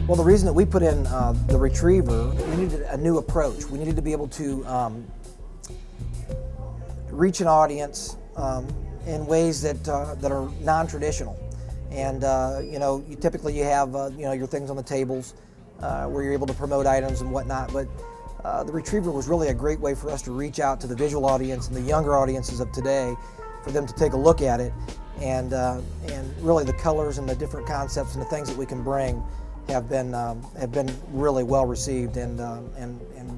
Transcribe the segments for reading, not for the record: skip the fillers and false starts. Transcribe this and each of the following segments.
Well, the reason that we put in the retriever, we needed a new approach. We needed to be able to reach an audience in ways that are non-traditional. And typically you have your things on the tables where you're able to promote items and whatnot. But the retriever was really a great way for us to reach out to the visual audience and the younger audiences of today, for them to take a look at it, and really the colors and the different concepts and the things that we can bring have been really well received, and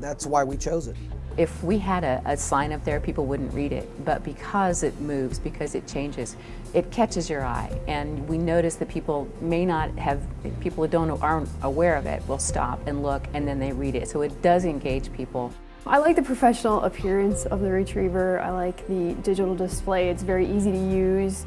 that's why we chose it. If we had a sign up there, people wouldn't read it, but because it moves, because it changes, it catches your eye, and we notice that people who aren't aware of it will stop and look, and then they read it, so it does engage people. I like the professional appearance of the retriever. I like the digital display. It's very easy to use.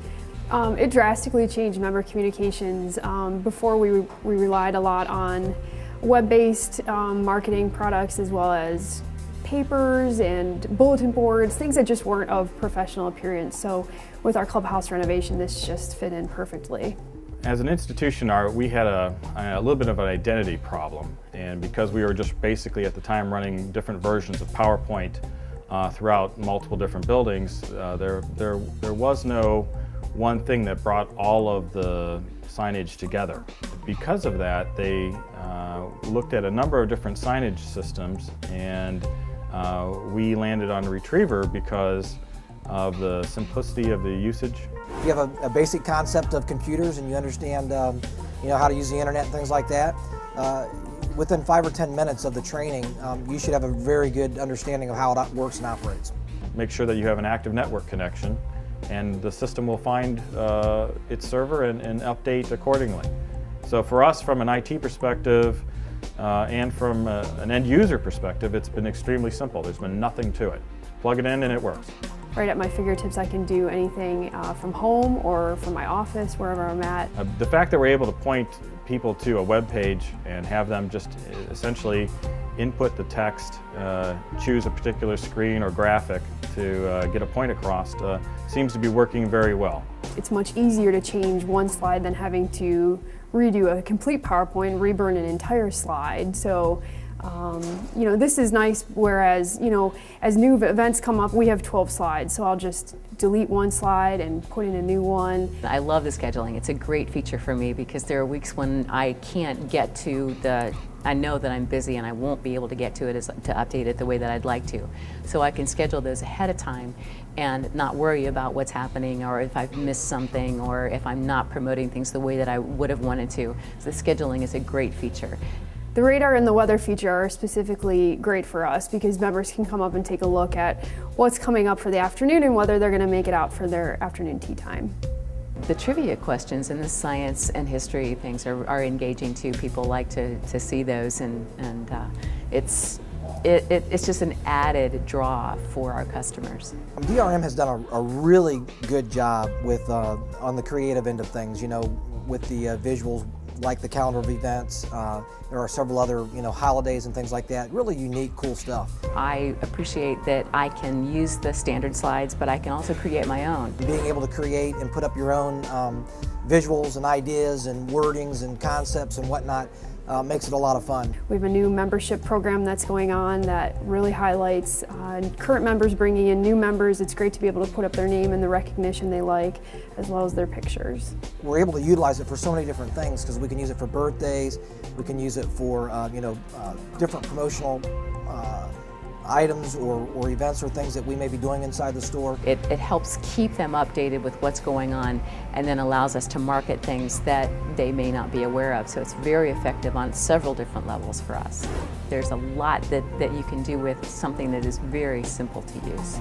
It drastically changed member communications. Before we relied a lot on web-based marketing products, as well as papers and bulletin boards, things that just weren't of professional appearance. So with our clubhouse renovation, this just fit in perfectly. As an institution, we had a little bit of an identity problem, and because we were just basically at the time running different versions of PowerPoint throughout multiple different buildings, there was no one thing that brought all of the signage together. Because of that, they looked at a number of different signage systems, and we landed on Retriever because of the simplicity of the usage. You have a basic concept of computers, and you understand how to use the internet and things like that. Within 5 or 10 minutes of the training, you should have a very good understanding of how it works and operates. Make sure that you have an active network connection, and the system will find its server and update accordingly. So for us, from an IT perspective and from an end user perspective, it's been extremely simple. There's been nothing to it. Plug it in and it works. Right at my fingertips, I can do anything from home or from my office, wherever I'm at. The fact that we're able to point people to a web page and have them just essentially input the text, choose a particular screen or graphic to get a point across seems to be working very well. It's much easier to change one slide than having to redo a complete PowerPoint, reburn an entire slide. So this is nice, whereas, as new events come up, we have 12 slides, so I'll just delete one slide and put in a new one. I love the scheduling. It's a great feature for me because there are weeks when I can't get to I know that I'm busy and I won't be able to get to it to update it the way that I'd like to. So I can schedule those ahead of time and not worry about what's happening, or if I've missed something, or if I'm not promoting things the way that I would have wanted to. So the scheduling is a great feature. The radar and the weather feature are specifically great for us because members can come up and take a look at what's coming up for the afternoon and whether they're going to make it out for their afternoon tea time. The trivia questions and the science and history things are engaging too. People like to see those, and it's just an added draw for our customers. DRM has done a really good job with on the creative end of things, with the visuals, like the calendar of events. There are several other, holidays and things like that. Really unique, cool stuff. I appreciate that I can use the standard slides, but I can also create my own. Being able to create and put up your own visuals and ideas and wordings and concepts and whatnot makes it a lot of fun. We have a new membership program that's going on that really highlights current members bringing in new members. It's great to be able to put up their name and the recognition they like, as well as their pictures. We're able to utilize it for so many different things because we can use it for birthdays, we can use it for different promotional items or events or things that we may be doing inside the store. It helps keep them updated with what's going on, and then allows us to market things that they may not be aware of. So it's very effective on several different levels for us. There's a lot that you can do with something that is very simple to use.